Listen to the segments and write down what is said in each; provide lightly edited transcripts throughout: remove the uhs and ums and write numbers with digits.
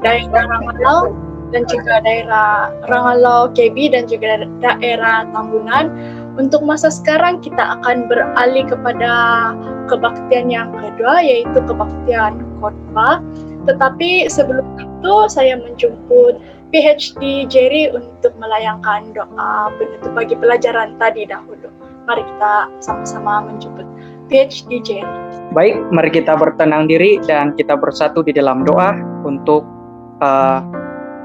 daerah Rangalau dan juga daerah Rangalau KB dan juga daerah Tambunan. Untuk masa sekarang kita akan beralih kepada kebaktian yang kedua, yaitu kebaktian khotbah. Tetapi sebelum itu saya menjemput PhD Jerry untuk melayangkan doa penutup bagi pelajaran tadi dahulu. Mari kita sama-sama menjemput PhD Jerry. Baik, mari kita bertenang diri dan kita bersatu di dalam doa untuk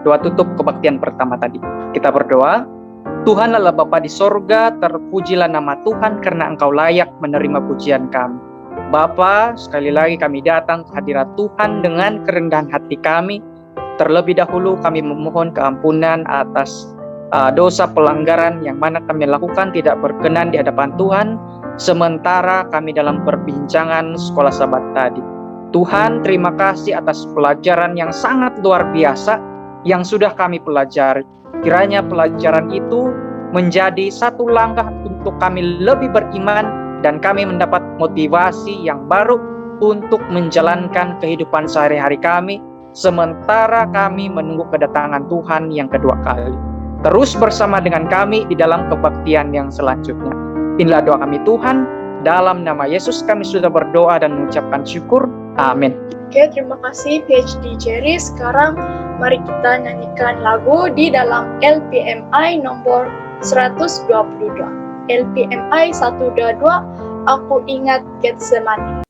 doa tutup kebaktian pertama tadi. Kita berdoa. Tuhan adalah Bapa di sorga, terpujilah nama Tuhan karena Engkau layak menerima pujian kami. Bapa, sekali lagi kami datang ke hadirat Tuhan dengan kerendahan hati kami. Terlebih dahulu kami memohon keampunan atas dosa pelanggaran yang mana kami lakukan tidak berkenan di hadapan Tuhan, sementara kami dalam perbincangan sekolah Sabat tadi. Tuhan, terima kasih atas pelajaran yang sangat luar biasa yang sudah kami pelajari. Kiranya pelajaran itu menjadi satu langkah untuk kami lebih beriman dan kami mendapat motivasi yang baru untuk menjalankan kehidupan sehari-hari kami, sementara kami menunggu kedatangan Tuhan yang kedua kali. Terus bersama dengan kami di dalam kebaktian yang selanjutnya. Inilah doa kami Tuhan, dalam nama Yesus kami sudah berdoa dan mengucapkan syukur. Amin. Oke, terima kasih PhD Jerry. Sekarang mari kita nyanyikan lagu di dalam LPMI nomor 122. LPMI 122, Aku Ingat Getsemani.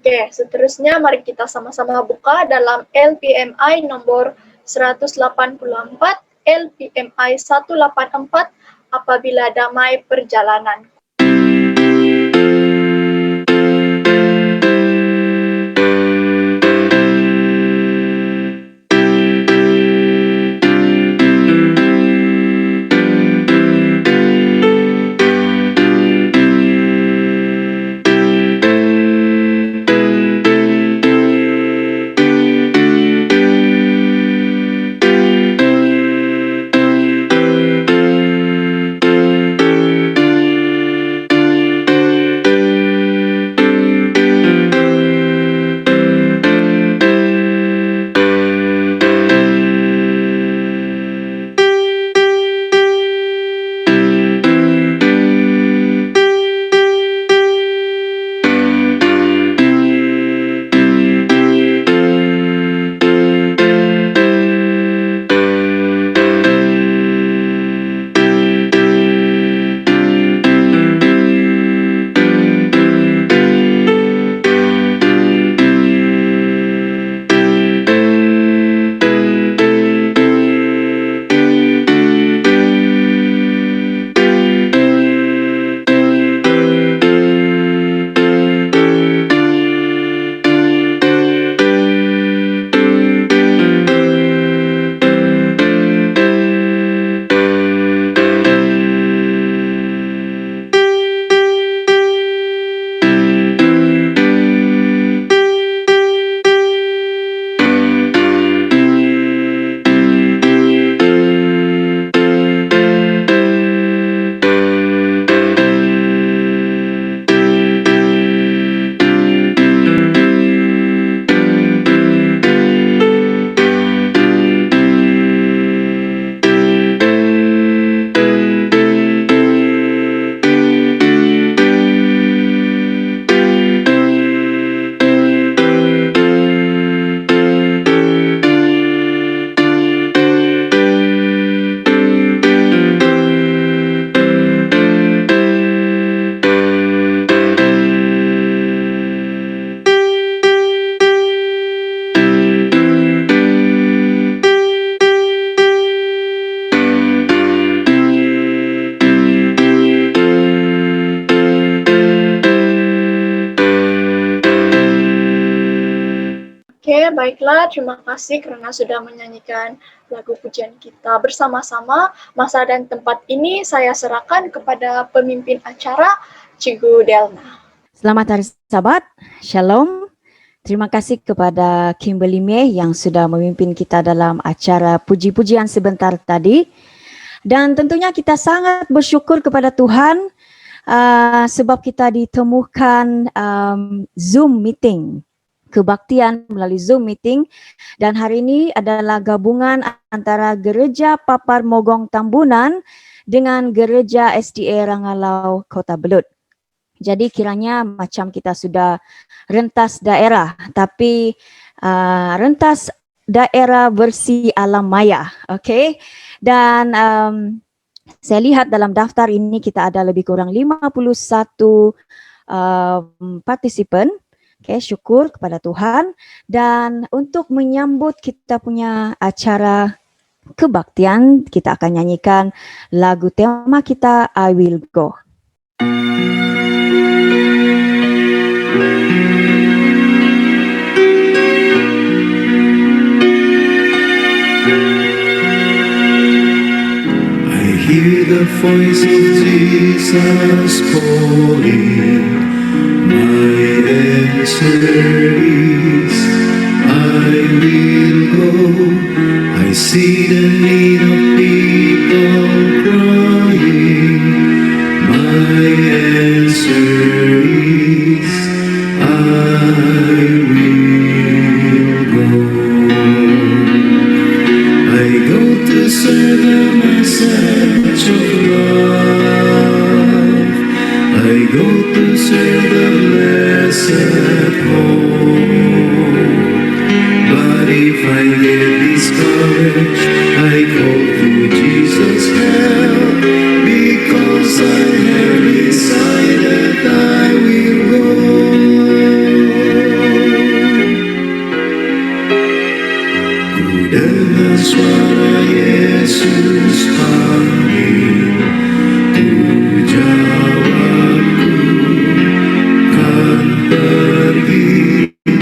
Oke, seterusnya mari kita sama-sama buka dalam LPMI nomor 184, LPMI 184, Apabila Damai Perjalanan. Oke, baiklah. Terima kasih karena sudah menyanyikan lagu pujian kita bersama-sama. Masa dan tempat ini saya serahkan kepada pemimpin acara, Cikgu Delna. Selamat hari Sabat, Shalom. Terima kasih kepada Kimberly May yang sudah memimpin kita dalam acara puji-pujian sebentar tadi. Dan tentunya kita sangat bersyukur kepada Tuhan sebab kita ditemukan Zoom meeting, kebaktian melalui Zoom meeting. Dan hari ini adalah gabungan antara Gereja Papar Mogong Tambunan dengan Gereja SDA Rangalau Kota Belud. Jadi kiranya macam kita sudah rentas daerah, tapi rentas daerah versi alam maya, okay? Dan saya lihat dalam daftar ini kita ada lebih kurang 51 partisipan. Okay, syukur kepada Tuhan. Dan untuk menyambut kita punya acara kebaktian, kita akan nyanyikan lagu tema kita, I Will Go. Hear the voice of Jesus calling. My answer is, I will go. I see the need of people crying. My answer is, I will go. I go to serve the message of love. I go to serve the blessed hope. But if I get discouraged, I call to Jesus' help, because I have decided I will go. Ku dengar suara Yesus panggil, ku jawab, kan pergi. Ku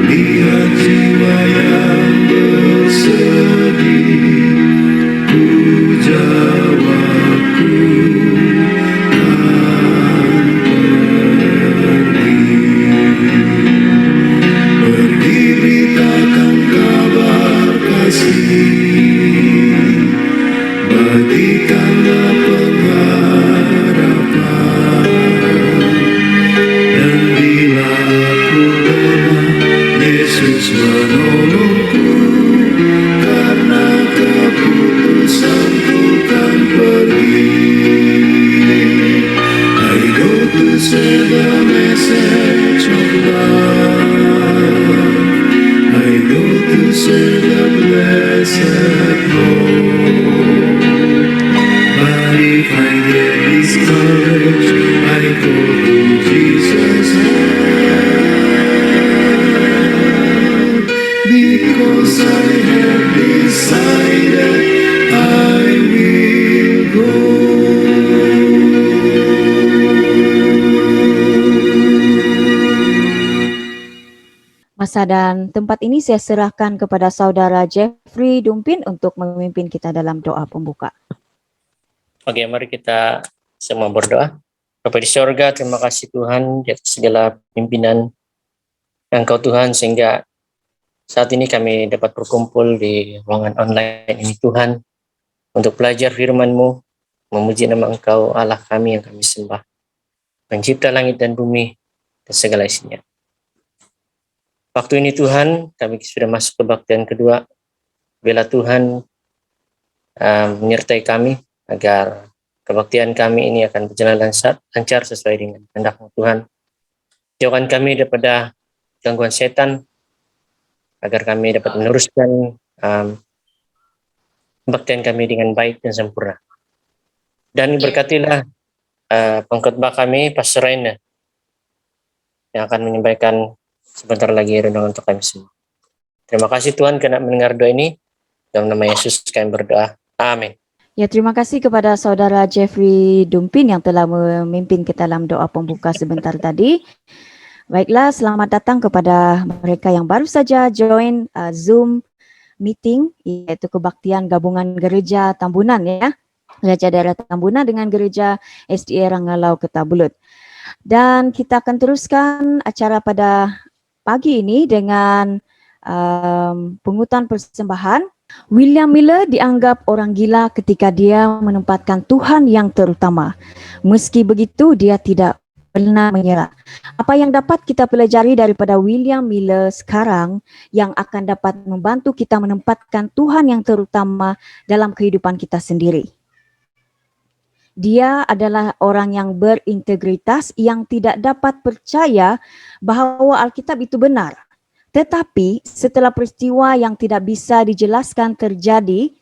lihat jiwa yang bersedih, ku jawab, kan pergi. Pergi beritakan kabar kasih, bagikanlah pengharapan. Dan bila aku lemah, Yesus menolongku, karena keputusanku kan pergi. I go to send the message of love. I go to send the blessed hope. But if I get discouraged, I go to Jesus' hand, because I have decided I will go. Masa dan tempat ini saya serahkan kepada saudara Jeffrey Dumpin untuk memimpin kita dalam doa pembuka. Oke, mari kita semua berdoa. Bapa di sorga, terima kasih Tuhan di atas segala pimpinan Engkau Tuhan, sehingga saat ini kami dapat berkumpul di ruangan online ini Tuhan, untuk belajar firman-Mu, memuji nama Engkau Allah kami yang kami sembah, pencipta langit dan bumi dan segala isinya. Waktu ini Tuhan, kami sudah masuk ke kebaktian kedua. Bila Tuhan menyertai kami, agar kebaktian kami ini akan berjalan lancar sesuai dengan kehendak-Mu Tuhan. Jauhkan kami daripada gangguan setan, agar kami dapat meneruskan kebaktian kami dengan baik dan sempurna. Dan berkatilah pengkhotbah kami, Pastor Raina, yang akan menyampaikan sebentar lagi renungan untuk kami semua. Terima kasih Tuhan karena mendengar doa ini. Dalam nama Yesus kami berdoa. Amin. Ya, terima kasih kepada saudara Jeffrey Dumpin yang telah memimpin kita dalam doa pembuka sebentar tadi. Baiklah, selamat datang kepada mereka yang baru saja join Zoom meeting, yaitu kebaktian gabungan gereja Tambunan ya. Gereja daerah Tambunan dengan gereja SDA Rangalau Ketabulut. Dan kita akan teruskan acara pada pagi ini dengan pungutan persembahan. William Miller dianggap orang gila ketika dia menempatkan Tuhan yang terutama. Meski begitu, dia tidak pernah menyerah. Apa yang dapat kita pelajari daripada William Miller sekarang yang akan dapat membantu kita menempatkan Tuhan yang terutama dalam kehidupan kita sendiri? Dia adalah orang yang berintegritas yang tidak dapat percaya bahwa Alkitab itu benar. Tetapi setelah peristiwa yang tidak bisa dijelaskan terjadi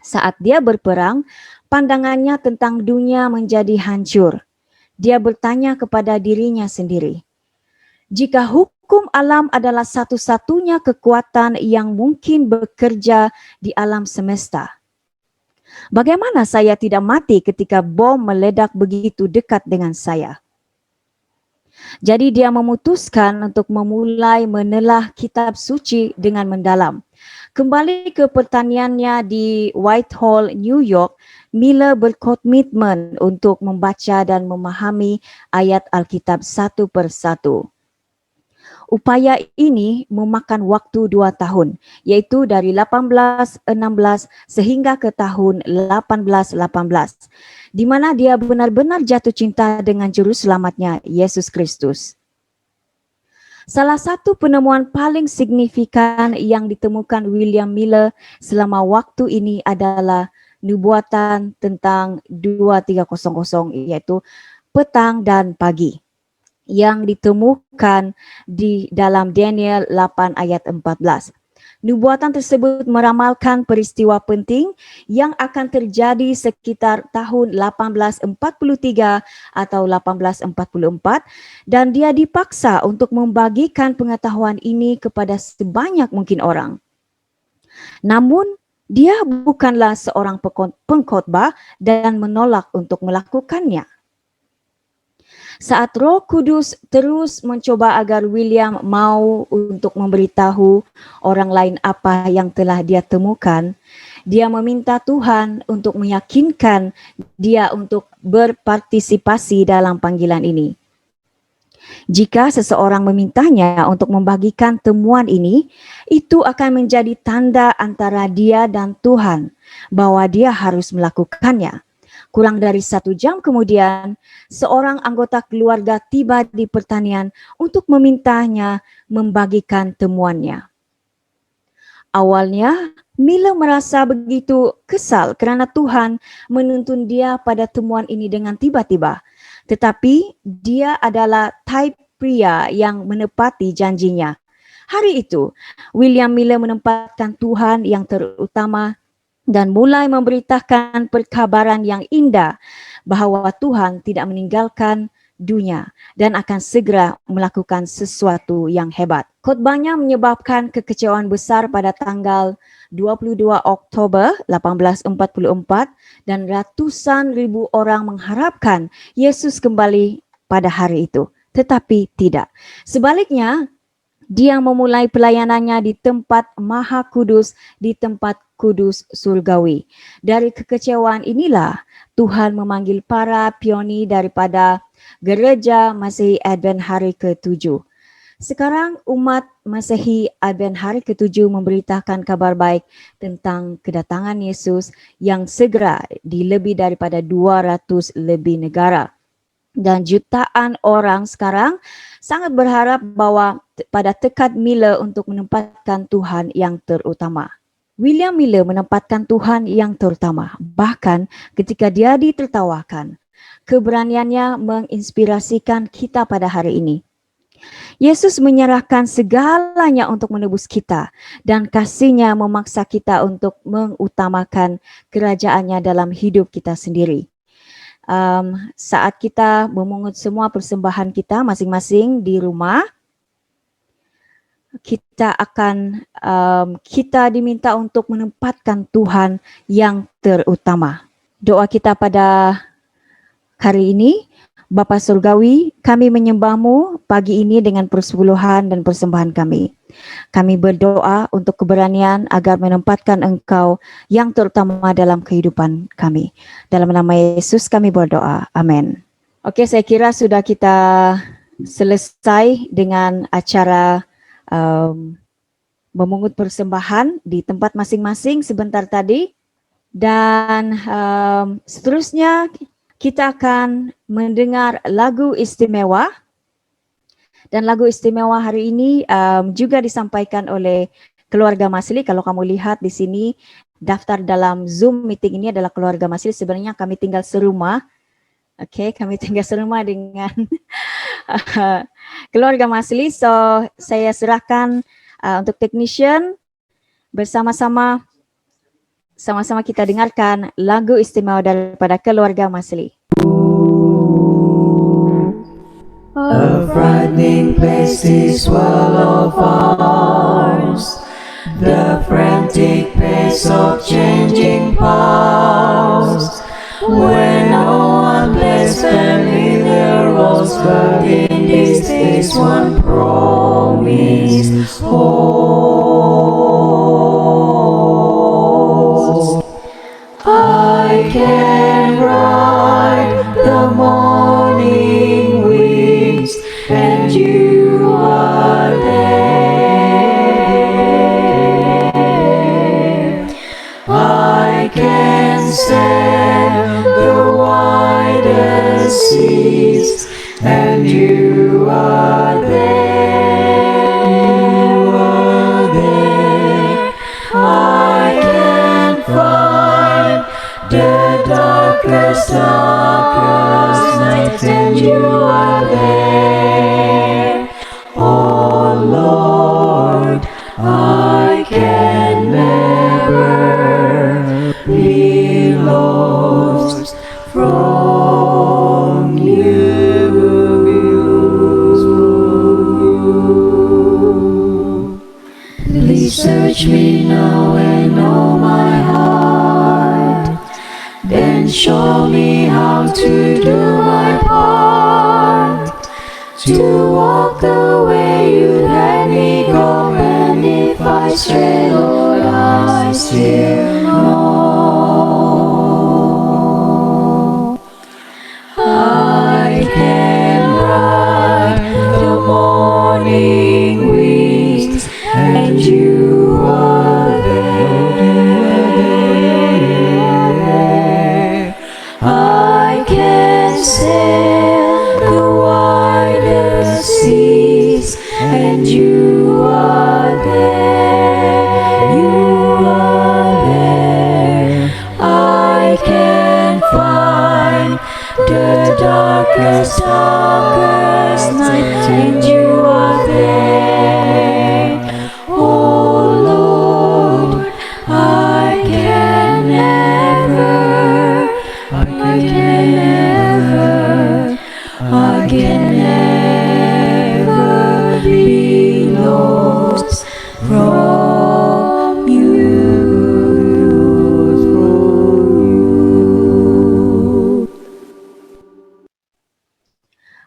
saat dia berperang, pandangannya tentang dunia menjadi hancur. Dia bertanya kepada dirinya sendiri, jika hukum alam adalah satu-satunya kekuatan yang mungkin bekerja di alam semesta, bagaimana saya tidak mati ketika bom meledak begitu dekat dengan saya? Jadi dia memutuskan untuk memulai menelah kitab suci dengan mendalam. Kembali ke pertaniannya di Whitehall, New York, Miller berkomitmen untuk membaca dan memahami ayat Alkitab satu persatu. Upaya ini memakan waktu 2 tahun, yaitu dari 1816 sehingga ke tahun 1818, di mana dia benar-benar jatuh cinta dengan juru selamatnya, Yesus Kristus. Salah satu penemuan paling signifikan yang ditemukan William Miller selama waktu ini adalah nubuatan tentang 2300, yaitu petang dan pagi, yang ditemukan di dalam Daniel 8 ayat 14. Nubuatan tersebut meramalkan peristiwa penting yang akan terjadi sekitar tahun 1843 atau 1844, dan dia dipaksa untuk membagikan pengetahuan ini kepada sebanyak mungkin orang. Namun, dia bukanlah seorang pengkhotbah dan menolak untuk melakukannya. Saat Roh Kudus terus mencoba agar William mau untuk memberitahu orang lain apa yang telah dia temukan, dia meminta Tuhan untuk meyakinkan dia untuk berpartisipasi dalam panggilan ini. Jika seseorang memintanya untuk membagikan temuan ini, itu akan menjadi tanda antara dia dan Tuhan bahwa dia harus melakukannya. Kurang dari 1 jam kemudian, seorang anggota keluarga tiba di pertanian untuk memintanya membagikan temuannya. Awalnya, Miller merasa begitu kesal kerana Tuhan menuntun dia pada temuan ini dengan tiba-tiba. Tetapi dia adalah type pria yang menepati janjinya. Hari itu, William Miller menempatkan Tuhan yang terutama dan mulai memberitakan perkabaran yang indah bahwa Tuhan tidak meninggalkan dunia dan akan segera melakukan sesuatu yang hebat. Khotbahnya menyebabkan kekecewaan besar pada tanggal 22 Oktober 1844 dan ratusan ribu orang mengharapkan Yesus kembali pada hari itu. Tetapi tidak. Sebaliknya, dia memulai pelayanannya di tempat Maha Kudus, di tempat kudus surgawi. Dari kekecewaan inilah Tuhan memanggil para pioni daripada Gereja Masehi Advent Hari ke-7. Sekarang umat Masehi Advent Hari ke-7 memberitakan kabar baik tentang kedatangan Yesus yang segera di lebih daripada 200 lebih negara. Dan jutaan orang sekarang sangat berharap bahwa pada tekad Miller untuk menempatkan Tuhan yang terutama. William Miller menempatkan Tuhan yang terutama, bahkan ketika dia ditertawakan. Keberaniannya menginspirasikan kita pada hari ini. Yesus menyerahkan segalanya untuk menebus kita, dan kasih-Nya memaksa kita untuk mengutamakan kerajaan-Nya dalam hidup kita sendiri. Saat kita memungut semua persembahan kita masing-masing di rumah, kita diminta untuk menempatkan Tuhan yang terutama. Doa kita pada hari ini, Bapa Surgawi, kami menyembah-Mu pagi ini dengan persepuluhan dan persembahan kami. Kami berdoa untuk keberanian agar menempatkan Engkau yang terutama dalam kehidupan kami. Dalam nama Yesus kami berdoa. Amin. Oke, saya kira sudah kita selesai dengan acara memungut persembahan di tempat masing-masing sebentar tadi. Dan seterusnya kita akan mendengar lagu istimewa. Dan lagu istimewa hari ini juga disampaikan oleh keluarga Masli. Kalau kamu lihat di sini, daftar dalam Zoom meeting ini adalah keluarga Masli. Sebenarnya kami tinggal serumah. Oke, kami tinggal serumah dengan keluarga Masli. So, saya serahkan untuk technician bersama-sama kita dengarkan lagu istimewa daripada keluarga Masli. A frightening place, this world of ours, the frantic pace of changing powers, where no one plays familiar roles, but in this days one promise holds. I can ride the morning winds, and you are there. I can sail the widest seas, and you are there. You are there. I can find the darkest night, and you are there. Oh Lord, I can never be lost from you. Please search me now and know my heart, then show me how to do my part, to walk the way you let me go. And if I stray, Lord, I still know I can ride the morning winds, and you are there. I can sail the widest seas, and you are there. You are there. I can find the darkest night, and you are there. Oh Lord, I can never be lost from you.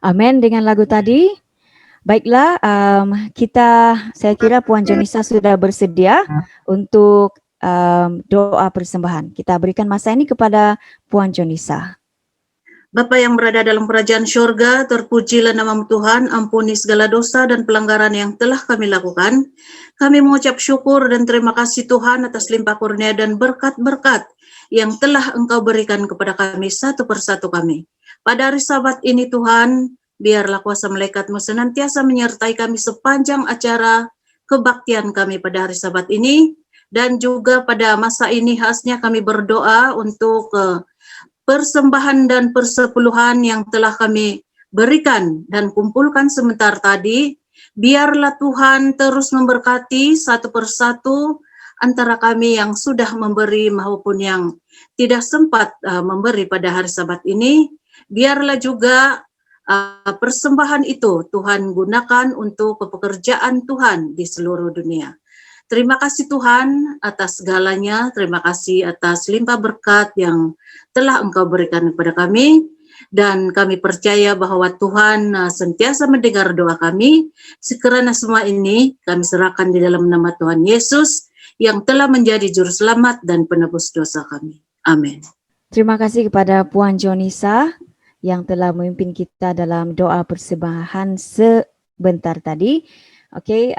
Amin dengan lagu tadi. Baiklah, saya kira Puan Jonisa sudah bersedia untuk doa persembahan. Kita berikan masa ini kepada Puan Jonisa. Bapa yang berada dalam kerajaan syurga, terpujilah nama Tuhan, ampuni segala dosa dan pelanggaran yang telah kami lakukan. Kami mengucap syukur dan terima kasih Tuhan atas limpah kurnia dan berkat-berkat yang telah Engkau berikan kepada kami satu persatu kami. Pada hari Sabat ini Tuhan, biarlah kuasa malaikat-Mu senantiasa menyertai kami sepanjang acara kebaktian kami pada hari Sabat ini, dan juga pada masa ini khasnya kami berdoa untuk persembahan dan persepuluhan yang telah kami berikan dan kumpulkan sebentar tadi. Biarlah Tuhan terus memberkati satu persatu antara kami yang sudah memberi maupun yang tidak sempat memberi pada hari Sabat ini. Biarlah juga persembahan itu Tuhan gunakan untuk pekerjaan Tuhan di seluruh dunia. Terima kasih Tuhan atas segalanya, terima kasih atas limpah berkat yang telah Engkau berikan kepada kami. Dan kami percaya bahwa Tuhan sentiasa mendengar doa kami. Sekarang semua ini kami serahkan di dalam nama Tuhan Yesus yang telah menjadi juru selamat dan penebus dosa kami. Amin. Terima kasih kepada Puan Jonisa yang telah memimpin kita dalam doa persembahan sebentar tadi. Oke,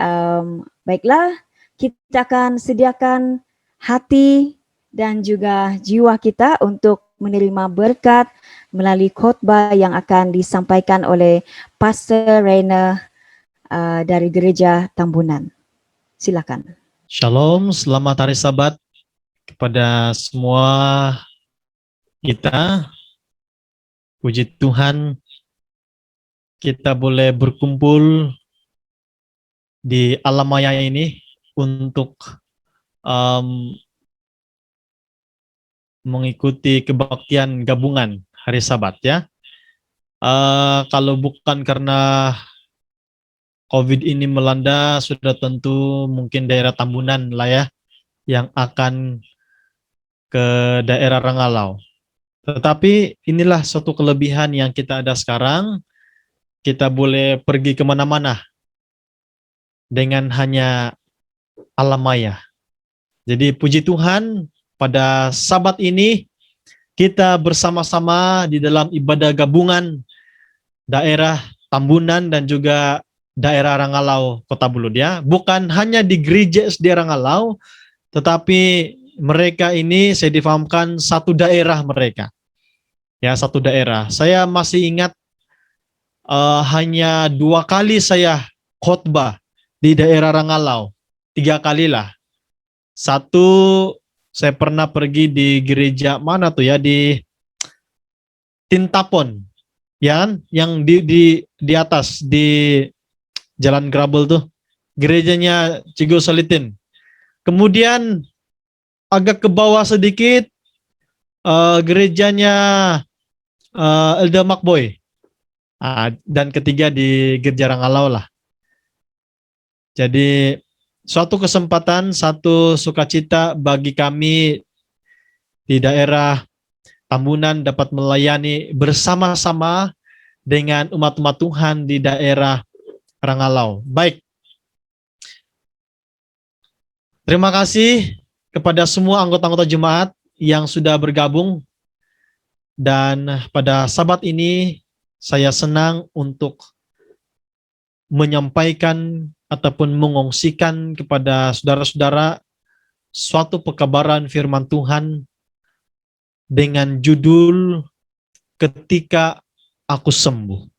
baiklah, kita akan sediakan hati dan juga jiwa kita untuk menerima berkat melalui khotbah yang akan disampaikan oleh Pastor Rainer dari Gereja Tambunan. Silakan. Shalom, selamat hari Sabat kepada semua kita. Puji Tuhan, kita boleh berkumpul di alam maya ini untuk mengikuti kebaktian gabungan hari Sabat ya. Kalau bukan karena COVID ini melanda, sudah tentu mungkin daerah Tambunan lah ya yang akan ke daerah Rangalau. Tetapi inilah suatu kelebihan yang kita ada sekarang. Kita boleh pergi kemana-mana dengan hanya alam maya. Jadi puji Tuhan, pada Sabat ini kita bersama-sama di dalam ibadah gabungan daerah Tambunan dan juga daerah Rangalau, Kota Belud ya. Bukan hanya di gereja SD Rangalau, tetapi mereka ini saya difahamkan satu daerah mereka. Ya, satu daerah. Saya masih ingat hanya 2 kali saya khotbah di daerah Rangalau. 3 kali lah. Satu, saya pernah pergi di gereja mana tuh ya, di Tintapon. Ya kan? Yang di atas, di Jalan Grabel tuh. Gerejanya Cigo Salitin. Kemudian agak ke bawah sedikit, gerejanya Elda Makboy. Dan ketiga di Gereja Rangalau lah. Jadi suatu kesempatan, satu sukacita bagi kami di daerah Tambunan dapat melayani bersama-sama dengan umat-umat Tuhan di daerah Rangalau. Baik. Terima kasih kepada semua anggota-anggota jemaat yang sudah bergabung. Dan pada Sabat ini saya senang untuk menyampaikan ataupun mengongsikan kepada saudara-saudara suatu pekabaran firman Tuhan dengan judul Ketika Aku Sembuh.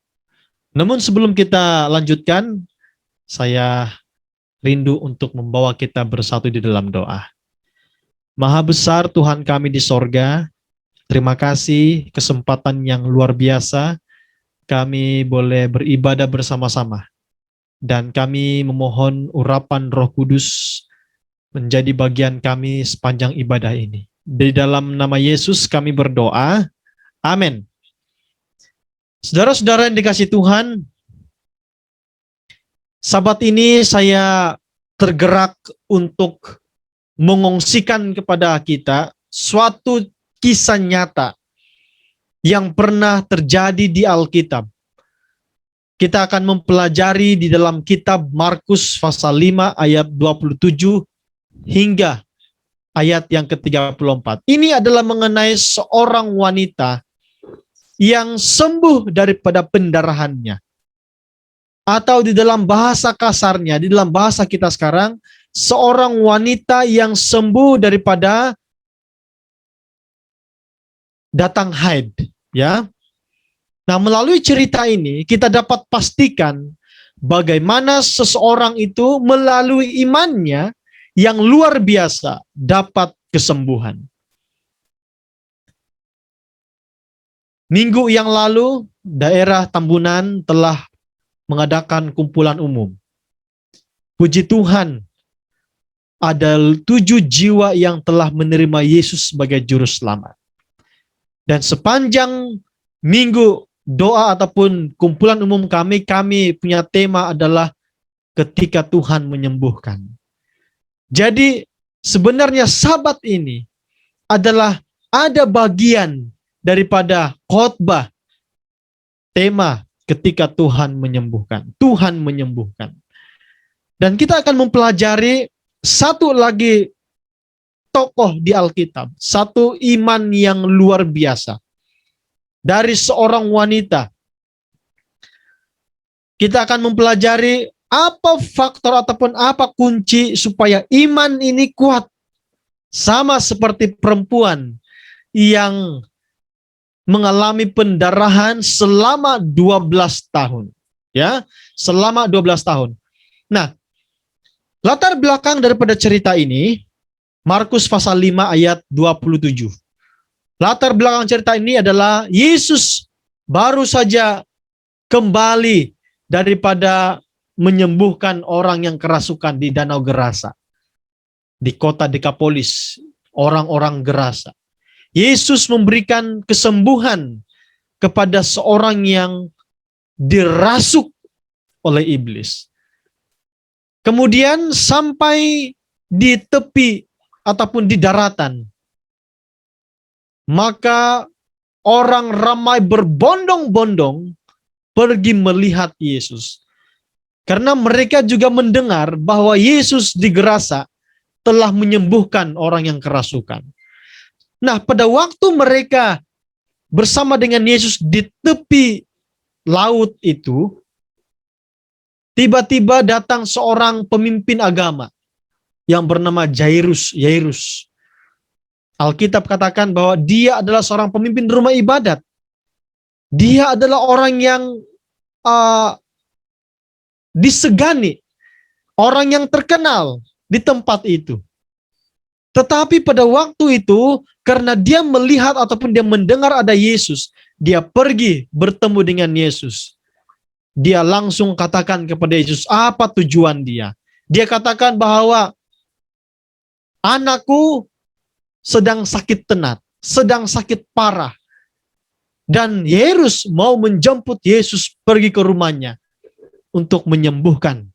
Namun sebelum kita lanjutkan, saya rindu untuk membawa kita bersatu di dalam doa. Maha besar Tuhan kami di sorga, terima kasih kesempatan yang luar biasa kami boleh beribadah bersama-sama. Dan kami memohon urapan Roh Kudus menjadi bagian kami sepanjang ibadah ini. Di dalam nama Yesus kami berdoa. Amin. Saudara-saudara yang dikasihi Tuhan, Sabat ini saya tergerak untuk mengongsikan kepada kita suatu kisah nyata yang pernah terjadi di Alkitab. Kita akan mempelajari di dalam kitab Markus pasal 5 ayat 27 hingga ayat yang ke-34. Ini adalah mengenai seorang wanita yang sembuh daripada pendarahannya. Atau di dalam bahasa kasarnya, di dalam bahasa kita sekarang, seorang wanita yang sembuh daripada datang haid, ya. Nah, melalui cerita ini kita dapat pastikan bagaimana seseorang itu melalui imannya yang luar biasa dapat kesembuhan. Minggu yang lalu, daerah Tambunan telah mengadakan kumpulan umum. Puji Tuhan, ada 7 jiwa yang telah menerima Yesus sebagai juru selamat. Dan sepanjang minggu doa ataupun kumpulan umum kami punya tema adalah ketika Tuhan menyembuhkan. Jadi sebenarnya Sabat ini adalah ada bagian daripada khotbah tema ketika Tuhan menyembuhkan. Tuhan menyembuhkan. Dan kita akan mempelajari satu lagi tokoh di Alkitab, satu iman yang luar biasa dari seorang wanita. Kita akan mempelajari apa faktor ataupun apa kunci supaya iman ini kuat, sama seperti perempuan yang mengalami pendarahan selama 12 tahun. Ya, selama 12 tahun. Nah, latar belakang daripada cerita ini, Markus pasal 5 ayat 27. Latar belakang cerita ini adalah Yesus baru saja kembali daripada menyembuhkan orang yang kerasukan di Danau Gerasa. Di kota Dekapolis, orang-orang Gerasa. Yesus memberikan kesembuhan kepada seorang yang dirasuk oleh iblis. Kemudian sampai di tepi ataupun di daratan, maka orang ramai berbondong-bondong pergi melihat Yesus. Karena mereka juga mendengar bahwa Yesus di Gerasa telah menyembuhkan orang yang kerasukan. Nah, pada waktu mereka bersama dengan Yesus di tepi laut itu, tiba-tiba datang seorang pemimpin agama yang bernama Jairus. Alkitab katakan bahwa dia adalah seorang pemimpin rumah ibadat. Dia adalah orang yang disegani, orang yang terkenal di tempat itu. Tetapi pada waktu itu, karena dia melihat ataupun dia mendengar ada Yesus, dia pergi bertemu dengan Yesus. Dia langsung katakan kepada Yesus apa tujuan dia. Dia katakan bahwa anakku sedang sakit tenat, sedang sakit parah. Dan Jairus mau menjemput Yesus pergi ke rumahnya untuk menyembuhkan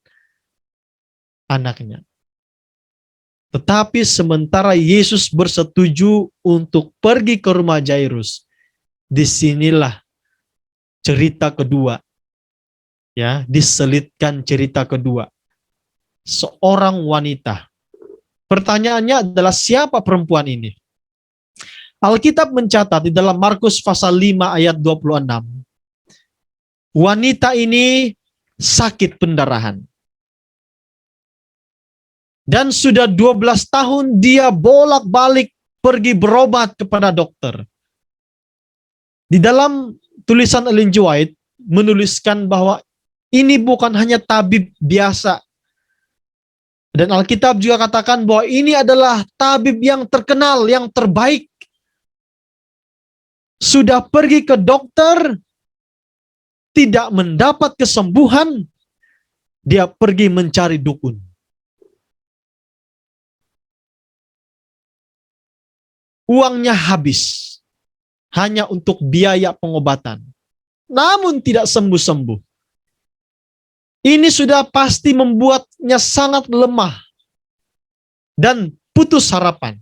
anaknya. Tetapi sementara Yesus bersetuju untuk pergi ke rumah Jairus, disinilah cerita kedua. Ya, diselitkan cerita kedua. Seorang wanita. Pertanyaannya adalah siapa perempuan ini? Alkitab mencatat di dalam Markus pasal 5 ayat 26. Wanita ini sakit pendarahan. Dan sudah 12 tahun dia bolak-balik pergi berobat kepada dokter. Di dalam tulisan Ellen G. White menuliskan bahwa ini bukan hanya tabib biasa. Dan Alkitab juga katakan bahwa ini adalah tabib yang terkenal, yang terbaik. Sudah pergi ke dokter, tidak mendapat kesembuhan, dia pergi mencari dukun. Uangnya habis hanya untuk biaya pengobatan. Namun tidak sembuh-sembuh. Ini sudah pasti membuatnya sangat lemah dan putus harapan.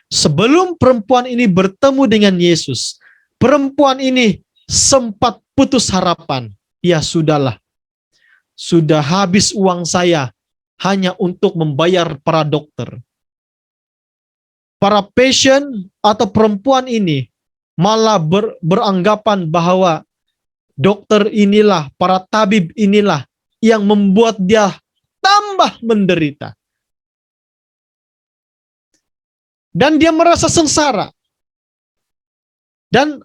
Sebelum perempuan ini bertemu dengan Yesus, perempuan ini sempat putus harapan. Ya sudahlah, sudah habis uang saya hanya untuk membayar para dokter. Para pasien atau perempuan ini malah beranggapan bahwa dokter inilah, para tabib inilah yang membuat dia tambah menderita. Dan dia merasa sengsara. Dan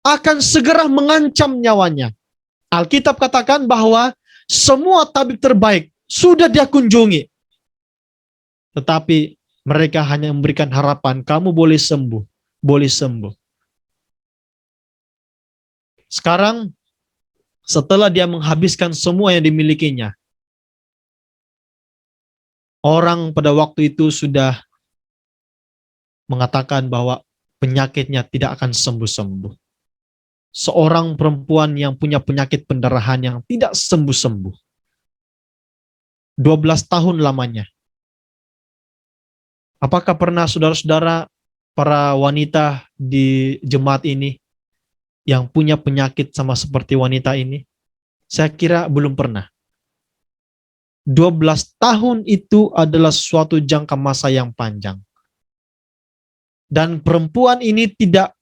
akan segera mengancam nyawanya. Alkitab katakan bahwa semua tabib terbaik sudah dia kunjungi. Tetapi mereka hanya memberikan harapan, kamu boleh sembuh, boleh sembuh. Sekarang, setelah dia menghabiskan semua yang dimilikinya, orang pada waktu itu sudah mengatakan bahwa penyakitnya tidak akan sembuh-sembuh. Seorang perempuan yang punya penyakit pendarahan yang tidak sembuh-sembuh. 12 tahun lamanya. Apakah pernah saudara-saudara para wanita di jemaat ini yang punya penyakit sama seperti wanita ini? Saya kira belum pernah. 12 tahun itu adalah suatu jangka masa yang panjang. Dan perempuan ini tidak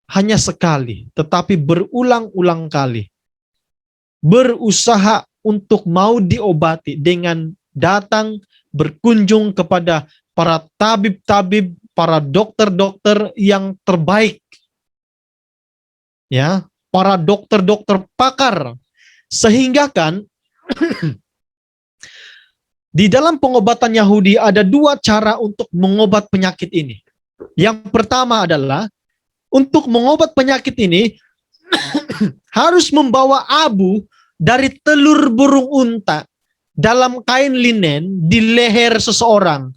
hanya sekali, tetapi berulang-ulang kali berusaha untuk mau diobati dengan datang berkunjung kepada para tabib-tabib, para dokter-dokter yang terbaik. Ya, para dokter-dokter pakar. Sehingga kan di dalam pengobatan Yahudi ada 2 cara untuk mengobat penyakit ini. Yang pertama adalah untuk mengobat penyakit ini harus membawa abu dari telur burung unta dalam kain linen di leher seseorang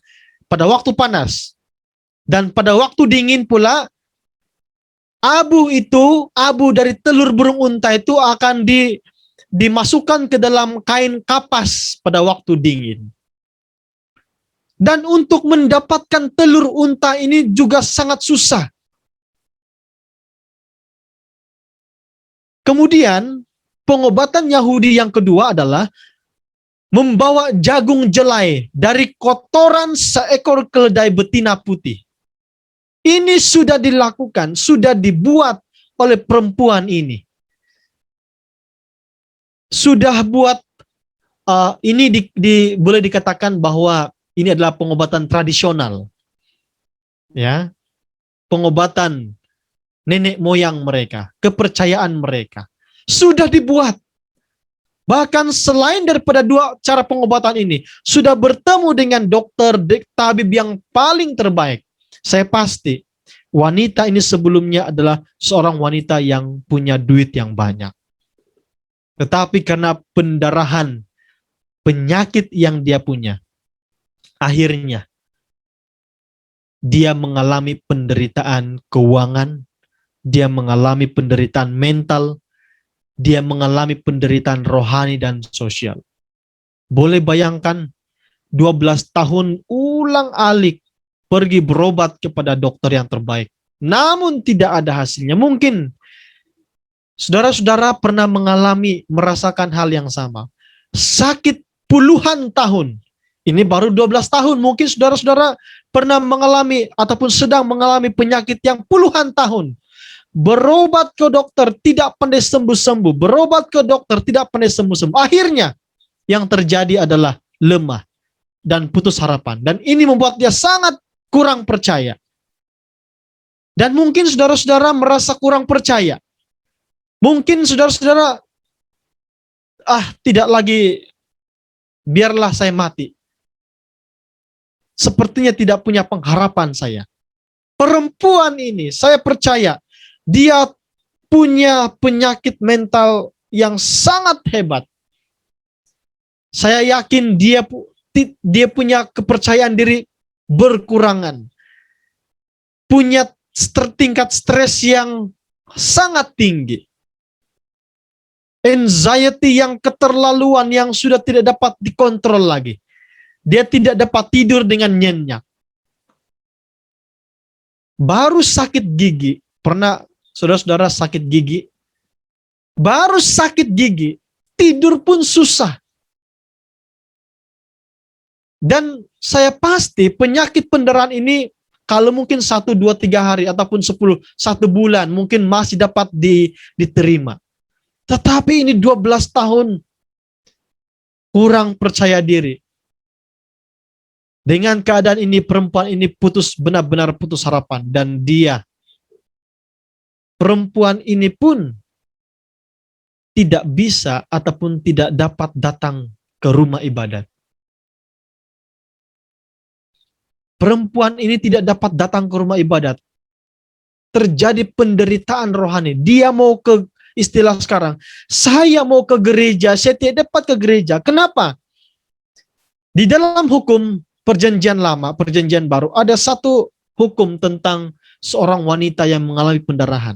pada waktu panas. Dan pada waktu dingin pula, abu dari telur burung unta itu akan dimasukkan ke dalam kain kapas pada waktu dingin. Dan untuk mendapatkan telur unta ini juga sangat susah. Kemudian, pengobatan Yahudi yang kedua adalah membawa jagung jelai dari kotoran seekor keledai betina putih. Ini sudah dilakukan, sudah dibuat oleh perempuan ini. Sudah buat, ini boleh dikatakan bahwa ini adalah pengobatan tradisional. Ya, pengobatan nenek moyang mereka, kepercayaan mereka. Sudah dibuat. Bahkan selain daripada 2 cara pengobatan ini, sudah bertemu dengan dokter, tabib yang paling terbaik. Saya pasti, wanita ini sebelumnya adalah seorang wanita yang punya duit yang banyak. Tetapi karena pendarahan, penyakit yang dia punya, akhirnya dia mengalami penderitaan keuangan, dia mengalami penderitaan mental, dia mengalami penderitaan rohani dan sosial. Boleh bayangkan 12 tahun ulang-alik pergi berobat kepada dokter yang terbaik. Namun tidak ada hasilnya. Mungkin saudara-saudara pernah merasakan hal yang sama. Sakit puluhan tahun. Ini baru 12 tahun. Mungkin saudara-saudara pernah mengalami ataupun sedang mengalami penyakit yang puluhan tahun. Berobat ke dokter tidak pandai sembuh-sembuh. Berobat ke dokter tidak pandai sembuh-sembuh. Akhirnya yang terjadi adalah lemah dan putus harapan. Dan ini membuat dia sangat kurang percaya. Dan mungkin saudara-saudara merasa kurang percaya. Mungkin saudara-saudara, tidak lagi, biarlah saya mati. Sepertinya tidak punya pengharapan saya. Perempuan ini, saya percaya, dia punya penyakit mental yang sangat hebat. Saya yakin dia punya kepercayaan diri berkurangan. Punya tingkat stres yang sangat tinggi. Anxiety yang keterlaluan yang sudah tidak dapat dikontrol lagi. Dia tidak dapat tidur dengan nyenyak. Baru sakit gigi. Pernah saudara-saudara sakit gigi? Baru sakit gigi, tidur pun susah. Dan saya pasti penyakit pendarahan ini kalau mungkin 1, 2, 3 hari ataupun 1 bulan mungkin masih dapat diterima. Tetapi ini 12 tahun kurang percaya diri. Dengan keadaan ini perempuan ini benar-benar putus harapan. Dan perempuan ini pun tidak bisa ataupun tidak dapat datang ke rumah ibadat. Perempuan ini tidak dapat datang ke rumah ibadat. Terjadi penderitaan rohani. Dia mau ke, istilah sekarang, saya mau ke gereja, saya tidak dapat ke gereja. Kenapa? Di dalam hukum Perjanjian Lama, Perjanjian Baru, ada satu hukum tentang seorang wanita yang mengalami pendarahan.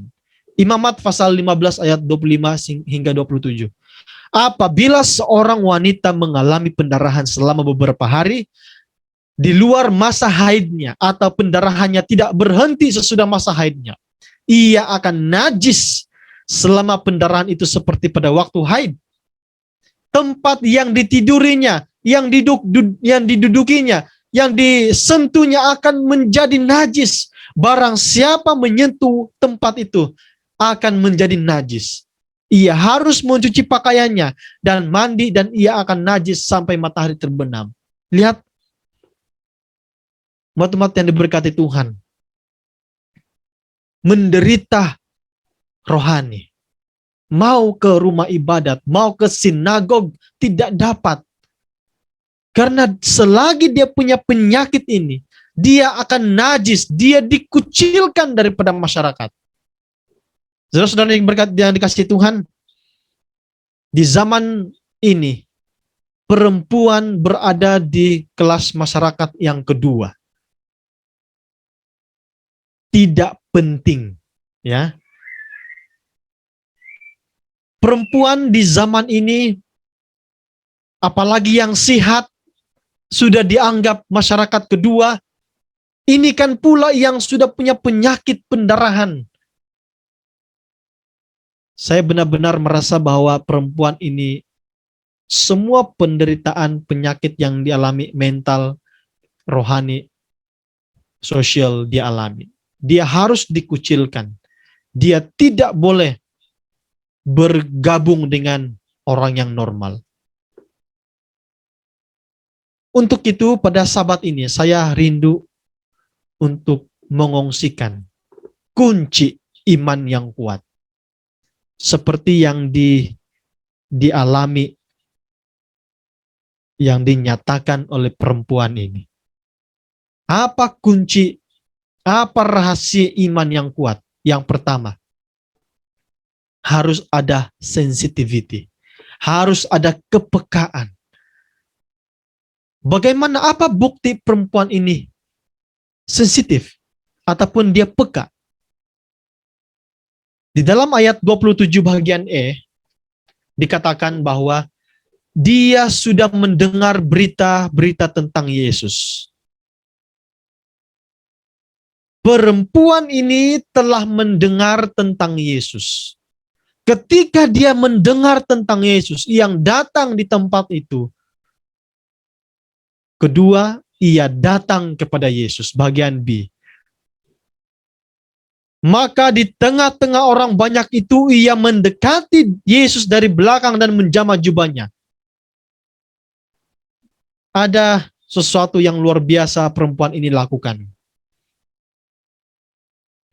Imamat pasal 15 ayat 25 hingga 27. Apabila seorang wanita mengalami pendarahan selama beberapa hari, di luar masa haidnya, atau pendarahannya tidak berhenti sesudah masa haidnya, ia akan najis selama pendarahan itu seperti pada waktu haid. Tempat yang ditidurinya, yang didudukinya, yang disentuhnya akan menjadi najis. Barang siapa menyentuh tempat itu akan menjadi najis. Ia harus mencuci pakaiannya dan mandi, dan ia akan najis sampai matahari terbenam. Lihat, umat-umat yang diberkati Tuhan, menderita rohani, mau ke rumah ibadat, mau ke sinagog, tidak dapat. Karena selagi dia punya penyakit ini, dia akan najis, dia dikucilkan daripada masyarakat. Saudara-saudara yang dikasihi Tuhan, di zaman ini, perempuan berada di kelas masyarakat yang kedua. Tidak penting, ya. Perempuan di zaman ini, apalagi yang sehat, sudah dianggap masyarakat kedua. Ini kan pula yang sudah punya penyakit pendarahan. Saya benar-benar merasa bahwa perempuan ini, semua penderitaan penyakit yang dialami, mental, rohani, sosial dialami. Dia harus dikucilkan. Dia tidak boleh bergabung dengan orang yang normal. Untuk itu pada Sabat ini saya rindu untuk mengongsikan kunci iman yang kuat. Seperti yang dialami, yang dinyatakan oleh perempuan ini. Apa kunci, apa rahasia iman yang kuat? Yang pertama, harus ada sensitivity. Harus ada kepekaan. Bagaimana, apa bukti perempuan ini sensitif ataupun dia peka? Di dalam ayat 27 bagian E dikatakan bahwa dia sudah mendengar berita-berita tentang Yesus. Perempuan ini telah mendengar tentang Yesus. Ketika dia mendengar tentang Yesus yang datang di tempat itu, kedua, ia datang kepada Yesus, bagian B. Maka di tengah-tengah orang banyak itu, ia mendekati Yesus dari belakang dan menjamah jubahnya. Ada sesuatu yang luar biasa perempuan ini lakukan.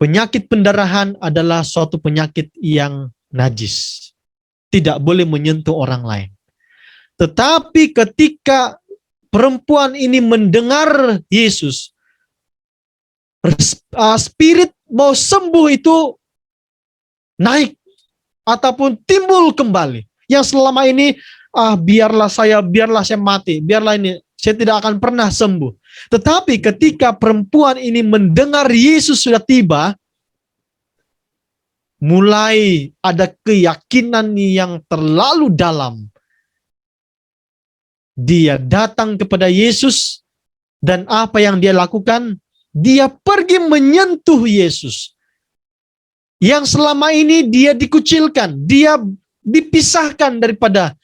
Penyakit pendarahan adalah suatu penyakit yang najis. Tidak boleh menyentuh orang lain. Tetapi ketika perempuan ini mendengar Yesus, spirit mau sembuh itu naik ataupun timbul kembali. Yang selama ini, biarlah saya mati, biarlah ini, saya tidak akan pernah sembuh. Tetapi ketika perempuan ini mendengar Yesus sudah tiba, mulai ada keyakinan yang terlalu dalam. Dia datang kepada Yesus, dan apa yang dia lakukan? Dia pergi menyentuh Yesus. Yang selama ini dia dikucilkan, dia dipisahkan daripada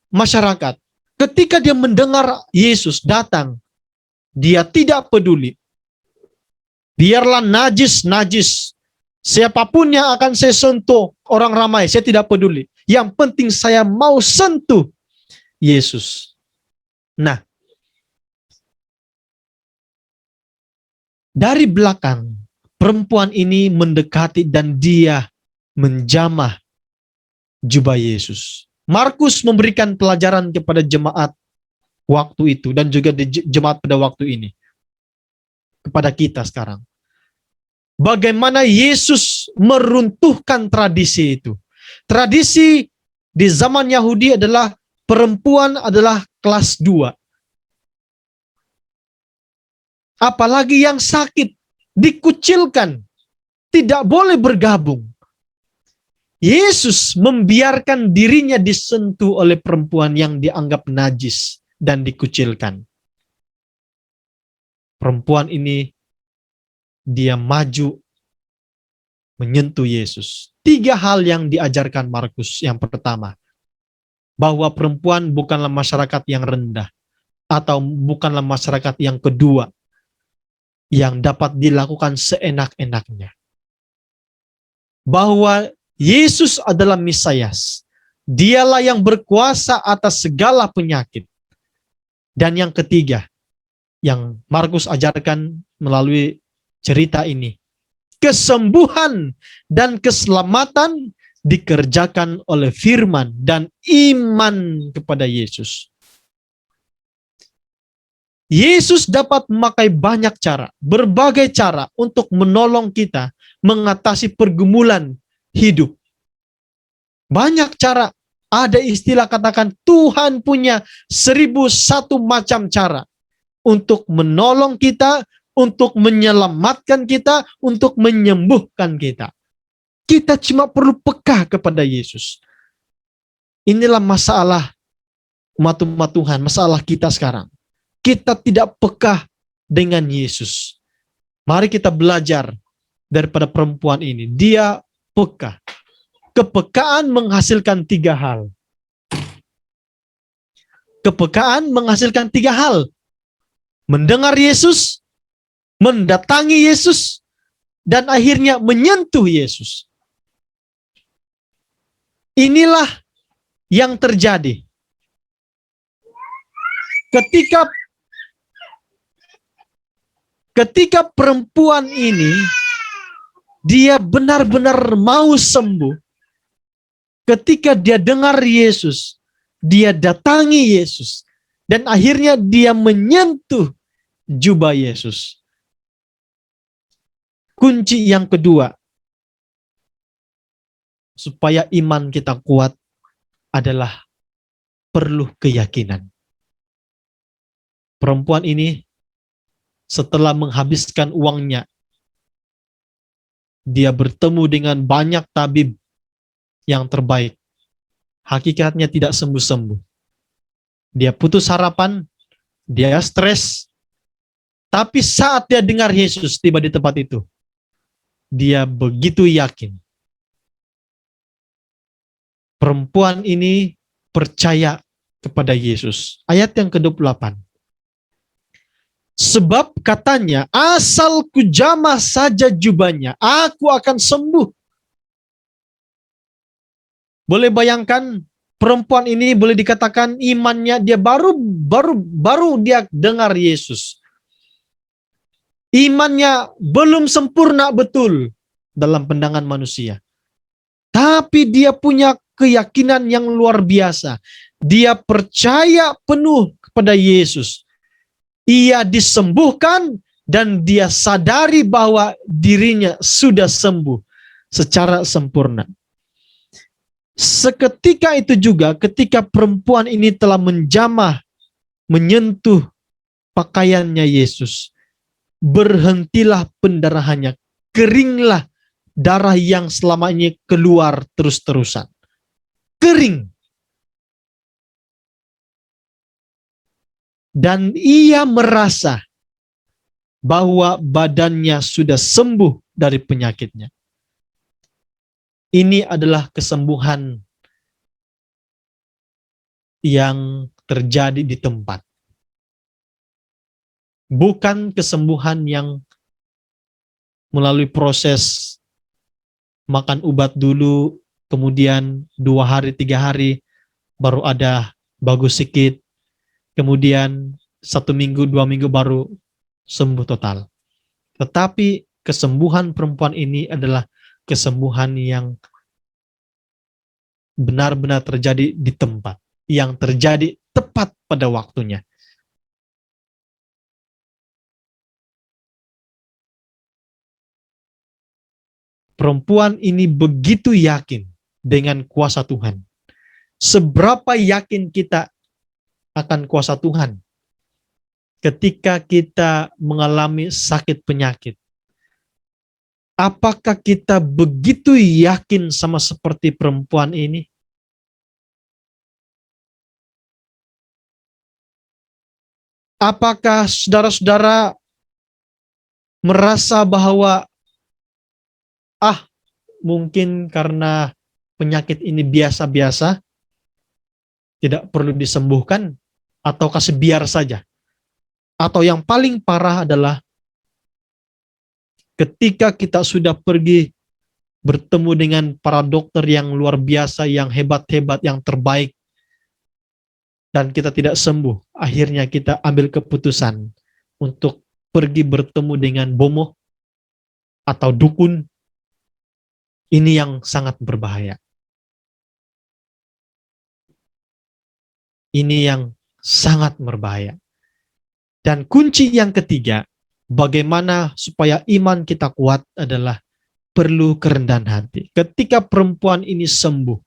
masyarakat. Ketika dia mendengar Yesus datang, dia tidak peduli. Biarlah najis. Siapapun yang akan saya sentuh, orang ramai, saya tidak peduli. Yang penting saya mau sentuh Yesus. Nah, dari belakang, perempuan ini mendekati dan dia menjamah jubah Yesus. Markus memberikan pelajaran kepada jemaat waktu itu dan juga jemaat pada waktu ini. Kepada kita sekarang. Bagaimana Yesus meruntuhkan tradisi itu. Tradisi di zaman Yahudi adalah perempuan adalah kelas 2. Apalagi yang sakit, dikucilkan, tidak boleh bergabung. Yesus membiarkan dirinya disentuh oleh perempuan yang dianggap najis dan dikucilkan. Perempuan ini, dia maju menyentuh Yesus. 3 hal yang diajarkan Markus. Yang pertama, bahwa perempuan bukanlah masyarakat yang rendah, atau bukanlah masyarakat yang kedua yang dapat dilakukan seenak-enaknya. Bahwa Yesus adalah Mesias. Dialah yang berkuasa atas segala penyakit. Dan yang ketiga, yang Markus ajarkan melalui cerita ini, kesembuhan dan keselamatan dikerjakan oleh firman dan iman kepada Yesus. Yesus dapat memakai banyak cara, berbagai cara untuk menolong kita mengatasi pergumulan hidup. Banyak cara. Ada istilah katakan Tuhan punya 1001 macam cara untuk menolong kita, untuk menyelamatkan kita, untuk menyembuhkan kita. Kita cuma perlu peka kepada Yesus. Inilah masalah umat-umat Tuhan, masalah kita sekarang. Kita tidak peka dengan Yesus. Mari kita belajar daripada perempuan ini. Dia peka. Kepekaan menghasilkan 3 hal. Kepekaan menghasilkan 3 hal. Mendengar Yesus, mendatangi Yesus, dan akhirnya menyentuh Yesus. Inilah yang terjadi. Ketika perempuan ini, dia benar-benar mau sembuh. Ketika dia dengar Yesus, dia datangi Yesus, dan akhirnya dia menyentuh jubah Yesus. Kunci yang kedua, supaya iman kita kuat adalah perlu keyakinan. Perempuan ini setelah menghabiskan uangnya, dia bertemu dengan banyak tabib yang terbaik. Hakikatnya tidak sembuh-sembuh. Dia putus harapan, dia stres. Tapi saat dia dengar Yesus tiba di tempat itu, dia begitu yakin. Perempuan ini percaya kepada Yesus. Ayat yang ke-28. Sebab katanya, asal kujamah saja jubahnya, aku akan sembuh. Boleh bayangkan, perempuan ini boleh dikatakan imannya dia baru dia dengar Yesus. Imannya belum sempurna betul dalam pandangan manusia. Tapi dia punya keyakinan yang luar biasa. Dia percaya penuh kepada Yesus. Ia disembuhkan dan dia sadari bahwa dirinya sudah sembuh secara sempurna. Seketika itu juga ketika perempuan ini telah menjamah, menyentuh pakaiannya Yesus, berhentilah pendarahannya, keringlah darah yang selama ini keluar terus-terusan. Kering. Dan ia merasa bahwa badannya sudah sembuh dari penyakitnya. Ini adalah kesembuhan yang terjadi di tempat. Bukan kesembuhan yang melalui proses makan obat dulu, kemudian 2 hari, 3 hari, baru ada bagus sedikit, kemudian 1 minggu, 2 minggu baru sembuh total. Tetapi kesembuhan perempuan ini adalah kesembuhan yang benar-benar terjadi di tempat, yang terjadi tepat pada waktunya. Perempuan ini begitu yakin dengan kuasa Tuhan. Seberapa yakin kita akan kuasa Tuhan ketika kita mengalami sakit penyakit? Apakah kita begitu yakin sama seperti perempuan ini? Apakah saudara-saudara merasa bahwa mungkin karena penyakit ini biasa-biasa, tidak perlu disembuhkan, atau kasih biar saja. Atau yang paling parah adalah ketika kita sudah pergi bertemu dengan para dokter yang luar biasa, yang hebat-hebat, yang terbaik, dan kita tidak sembuh, akhirnya kita ambil keputusan untuk pergi bertemu dengan bomoh atau dukun. Ini yang sangat berbahaya. Ini yang sangat berbahaya. Dan kunci yang ketiga, bagaimana supaya iman kita kuat adalah perlu kerendahan hati. Ketika perempuan ini sembuh,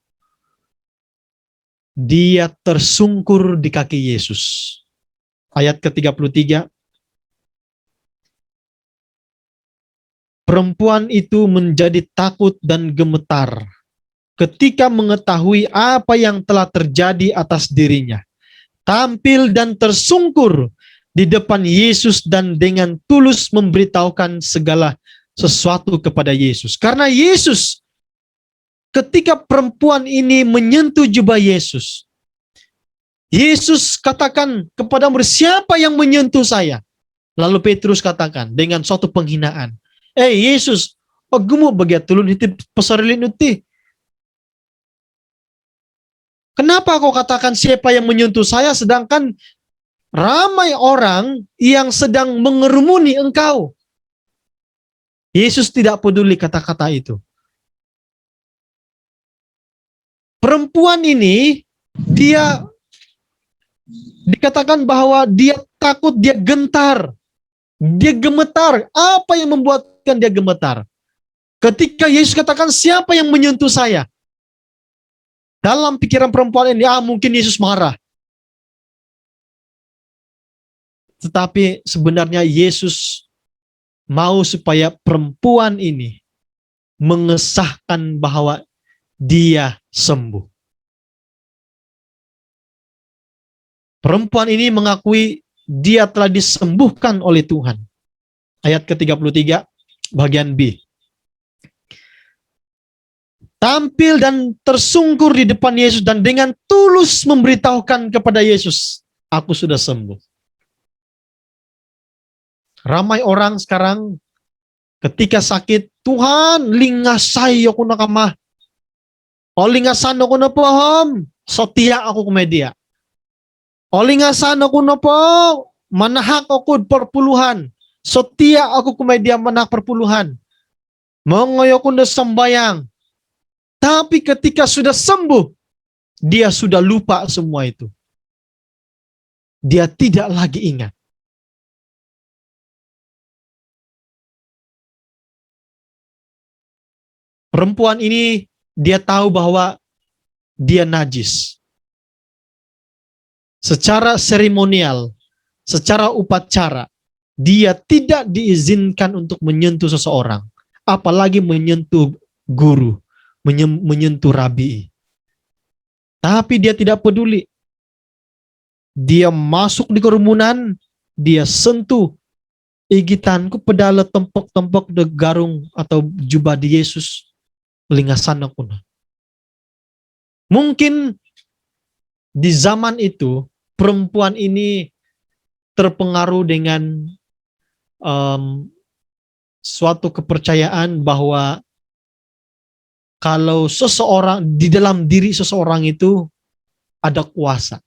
dia tersungkur di kaki Yesus. Ayat ke-33, perempuan itu menjadi takut dan gemetar ketika mengetahui apa yang telah terjadi atas dirinya. Tampil dan tersungkur di depan Yesus dan dengan tulus memberitahukan segala sesuatu kepada Yesus. Karena Yesus, ketika perempuan ini menyentuh jubah Yesus, Yesus katakan kepada murid, siapa yang menyentuh saya? Lalu Petrus katakan dengan suatu penghinaan, Yesus, gumu bagiat tulun hitip pasarili nuti. Kenapa kau katakan siapa yang menyentuh saya, sedangkan ramai orang yang sedang mengerumuni engkau? Yesus tidak peduli kata-kata itu. Perempuan ini, dia dikatakan bahwa dia takut, dia gentar, dia gemetar. Apa yang membuatkan dia gemetar? Ketika Yesus katakan, siapa yang menyentuh saya? Dalam pikiran perempuan ini, mungkin Yesus marah. Tetapi sebenarnya Yesus mau supaya perempuan ini mengesahkan bahwa dia sembuh. Perempuan ini mengakui dia telah disembuhkan oleh Tuhan. Ayat ke-33, bagian B. Tampil dan tersungkur di depan Yesus dan dengan tulus memberitahukan kepada Yesus, aku sudah sembuh. Ramai orang sekarang ketika sakit, Tuhan lingasai aku nakamah. Lingasan aku na paham, sotia aku ke media. Lingasan aku na po, manahak ako perpuluhan. Sotia aku ke media manahak perpuluhan. Mengoyo ko na sembayang. Tapi ketika sudah sembuh, dia sudah lupa semua itu. Dia tidak lagi ingat. Perempuan ini, dia tahu bahwa dia najis. Secara seremonial, secara upacara, dia tidak diizinkan untuk menyentuh seseorang. Apalagi menyentuh guru, menyentuh rabi. Tapi dia tidak peduli. Dia masuk di kerumunan, dia sentuh igitanku pedala tempok-tempok de garung atau jubah di Yesus. Lingasan aku. Mungkin di zaman itu perempuan ini terpengaruh dengan suatu kepercayaan bahwa kalau seseorang, di dalam diri seseorang itu ada kuasa.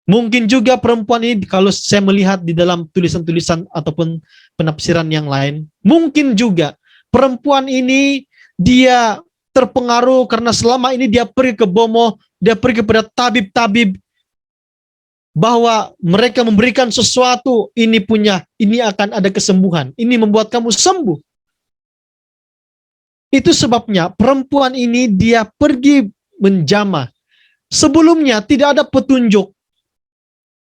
Mungkin juga perempuan ini, kalau saya melihat di dalam tulisan-tulisan ataupun penafsiran yang lain, mungkin juga perempuan ini dia terpengaruh karena selama ini dia pergi ke bomoh, dia pergi kepada tabib-tabib, bahwa mereka memberikan sesuatu, ini akan ada kesembuhan, ini membuat kamu sembuh. Itu sebabnya perempuan ini dia pergi menjamah. Sebelumnya tidak ada petunjuk.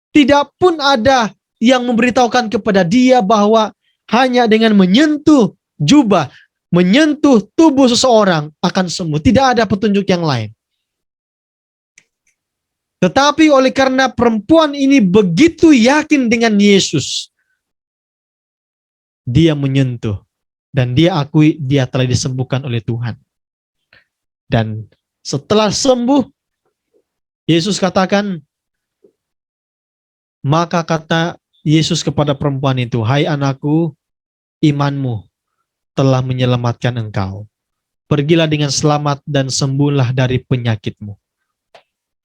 Tidak pun ada yang memberitahukan kepada dia bahwa hanya dengan menyentuh jubah, menyentuh tubuh seseorang akan sembuh. Tidak ada petunjuk yang lain. Tetapi oleh karena perempuan ini begitu yakin dengan Yesus, dia menyentuh. dan dia akui dia telah disembuhkan oleh Tuhan. Dan setelah sembuh, Yesus katakan, maka kata Yesus kepada perempuan itu, "Hai anakku, imanmu telah menyelamatkan engkau. Pergilah dengan selamat dan sembuhlah dari penyakitmu."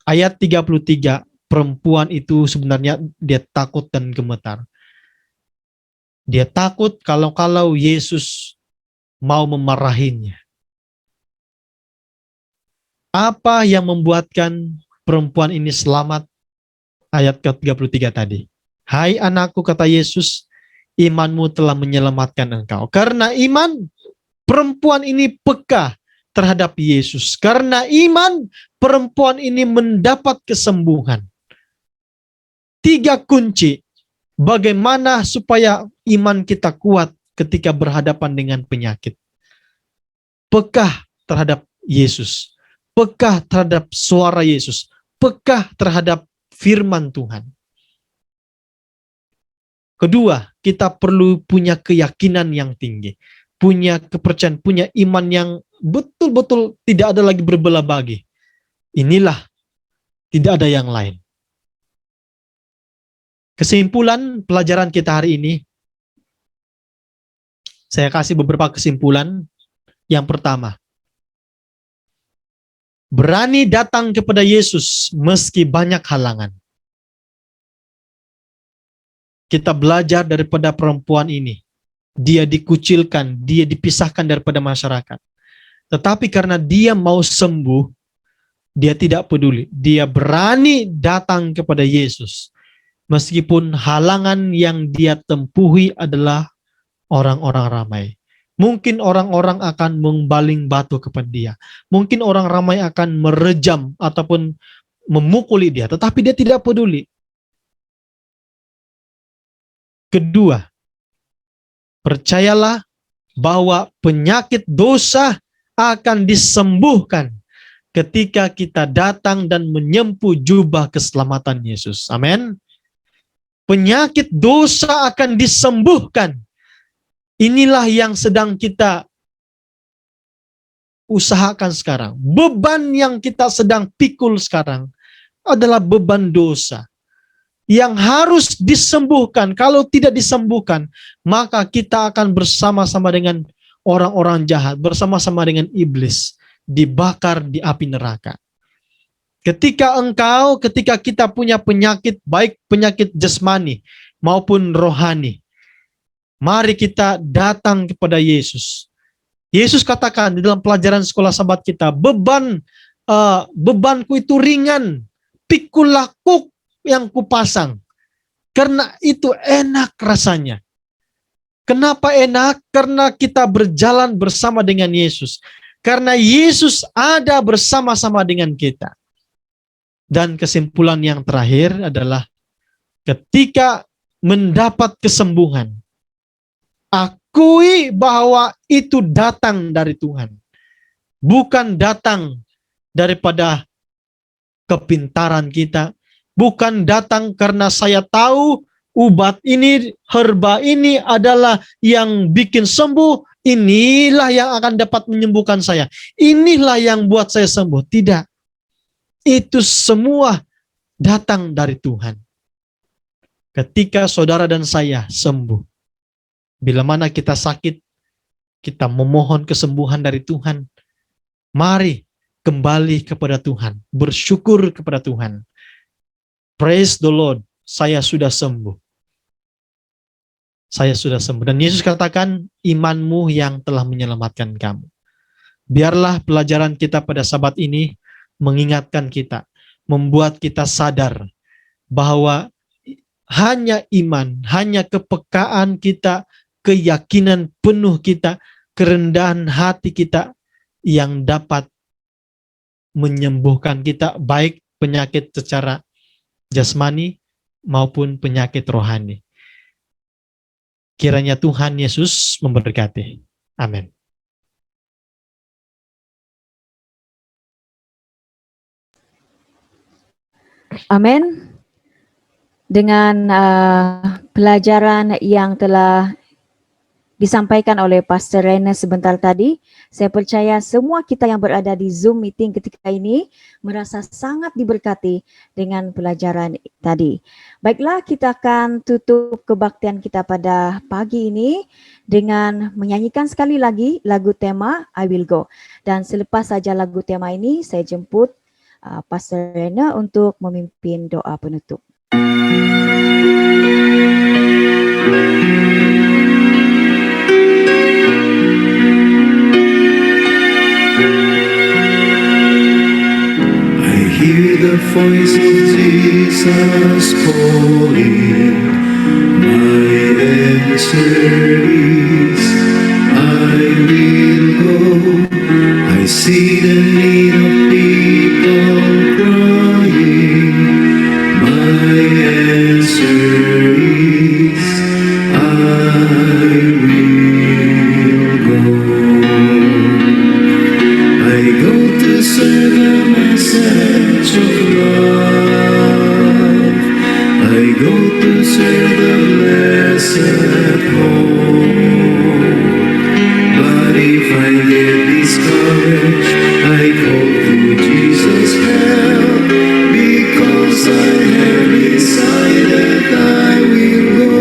Ayat 33, perempuan itu sebenarnya dia takut dan gemetar. Dia takut kalau Yesus mau memarahinya. Apa yang membuatkan perempuan ini selamat? Ayat ke-33 tadi. "Hai anakku," kata Yesus, "imanmu telah menyelamatkan engkau." Karena iman, perempuan ini peka terhadap Yesus. Karena iman, perempuan ini mendapat kesembuhan. 3 kunci bagaimana supaya iman kita kuat ketika berhadapan dengan penyakit. Peka terhadap Yesus. Peka terhadap suara Yesus. Peka terhadap firman Tuhan. Kedua, kita perlu punya keyakinan yang tinggi. Punya kepercayaan, punya iman yang betul-betul tidak ada lagi berbelah-bagi. Inilah, tidak ada yang lain. Kesimpulan pelajaran kita hari ini, saya kasih beberapa kesimpulan. Yang pertama, berani datang kepada Yesus meski banyak halangan. Kita belajar daripada perempuan ini. Dia dikucilkan, dia dipisahkan daripada masyarakat. Tetapi karena dia mau sembuh, dia tidak peduli. Dia berani datang kepada Yesus. Meskipun halangan yang dia tempuhi adalah orang-orang ramai. Mungkin orang-orang akan membaling batu kepada dia. Mungkin orang ramai akan merejam ataupun memukuli dia. Tetapi dia tidak peduli. Kedua, percayalah bahwa penyakit dosa akan disembuhkan ketika kita datang dan menyempuh jubah keselamatan Yesus. Amin. Penyakit dosa akan disembuhkan. Inilah yang sedang kita usahakan sekarang. Beban yang kita sedang pikul sekarang adalah beban dosa yang harus disembuhkan. Kalau tidak disembuhkan, maka kita akan bersama-sama dengan orang-orang jahat, bersama-sama dengan iblis, dibakar di api neraka. Ketika kita punya penyakit, baik penyakit jasmani maupun rohani, mari kita datang kepada Yesus. Yesus katakan di dalam pelajaran sekolah sahabat kita, bebanku itu ringan, pikulah kuk yang kupasang. Karena itu enak rasanya. Kenapa enak? Karena kita berjalan bersama dengan Yesus. Karena Yesus ada bersama-sama dengan kita. Dan kesimpulan yang terakhir adalah ketika mendapat kesembuhan, akui bahwa itu datang dari Tuhan. Bukan datang daripada kepintaran kita. Bukan datang karena saya tahu obat ini, herba ini adalah yang bikin sembuh. Inilah yang akan dapat menyembuhkan saya. Inilah yang buat saya sembuh. Tidak. Itu semua datang dari Tuhan. Ketika saudara dan saya sembuh, bila mana kita sakit, kita memohon kesembuhan dari Tuhan. Mari kembali kepada Tuhan, bersyukur kepada Tuhan. Praise the Lord, saya sudah sembuh. Saya sudah sembuh. Dan Yesus katakan, imanmu yang telah menyelamatkan kamu. Biarlah pelajaran kita pada sabat ini mengingatkan kita, membuat kita sadar bahwa hanya iman, hanya kepekaan kita, keyakinan penuh kita, kerendahan hati kita yang dapat menyembuhkan kita, baik penyakit secara jasmani maupun penyakit rohani. Kiranya Tuhan Yesus memberkati. Amin. Amin. Dengan pelajaran yang telah disampaikan oleh Pastor Rene sebentar tadi. Saya percaya semua kita yang berada di Zoom meeting ketika ini merasa sangat diberkati dengan pelajaran tadi. Baiklah, kita akan tutup kebaktian kita pada pagi ini dengan menyanyikan sekali lagi lagu tema I Will Go. Dan selepas saja lagu tema ini, saya jemput Pastor Rene untuk memimpin doa penutup. Hear the voice of Jesus calling. My answer is, I will go. I see the need of people crying. My answer is, I will go. I go to serve the message of love. I go to serve the blessed home. But if I get discouraged, I call to Jesus' help, because I have decided I will go.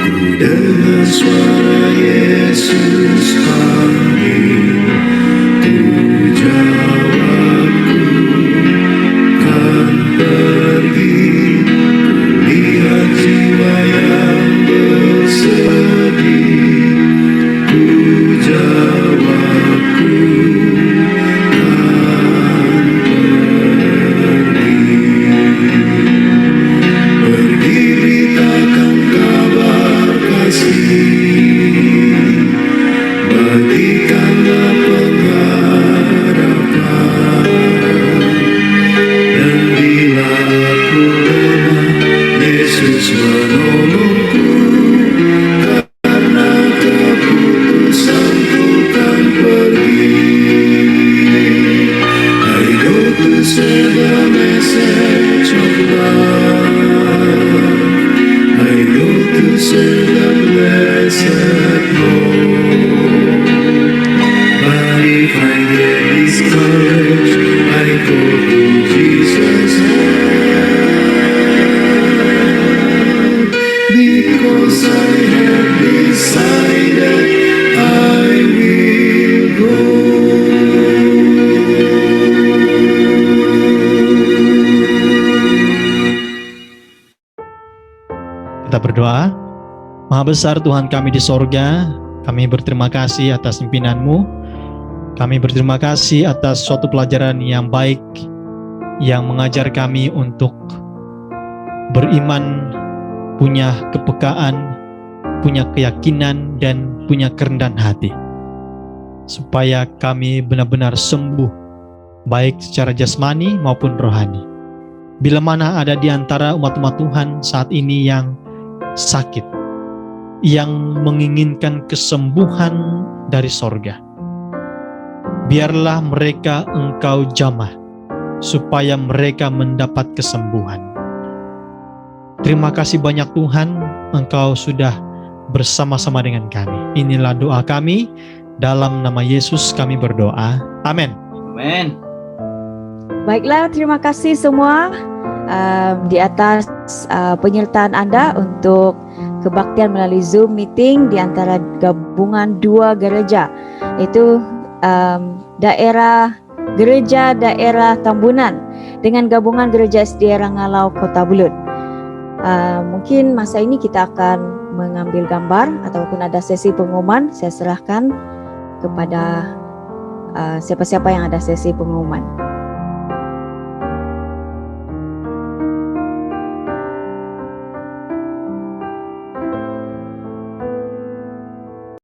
Ku dengar suara Yesus panggil, ku jawab, ku kan pergi. Ku lihat jiwa yang bersedih, ku jawab, ku kan pergi. Pergi beritakan kabar kasih, bagikanlah pengharapan. Dan bila aku lemah, Yesus menolongku, karena keputusanku kan pergi. I go to serve the message of love. I go to serve the blessed Lord. But if I get discouraged, I go to Jesus' hand, because I have decided I will go. Kita berdoa. Maha besar Tuhan kami di sorga, kami berterima kasih atas pimpinan-Mu. Kami berterima kasih atas suatu pelajaran yang baik yang mengajar kami untuk beriman, punya kepekaan, punya keyakinan, dan punya kerendahan hati. Supaya kami benar-benar sembuh, baik secara jasmani maupun rohani. Bila mana ada di antara umat-umat Tuhan saat ini yang sakit, yang menginginkan kesembuhan dari sorga, biarlah mereka Engkau jamah, supaya mereka mendapat kesembuhan. Terima kasih banyak Tuhan, Engkau sudah bersama-sama dengan kami. Inilah doa kami, dalam nama Yesus kami berdoa. Amin. Amin. Baiklah, terima kasih semua di atas penyertaan Anda untuk kebaktian melalui Zoom meeting di antara gabungan dua gereja, yaitu gereja daerah Tambunan dengan gabungan gereja SDA Rangalau Kota Bulut. Mungkin masa ini kita akan mengambil gambar ataupun ada sesi pengumuman. Saya serahkan kepada siapa-siapa yang ada sesi pengumuman.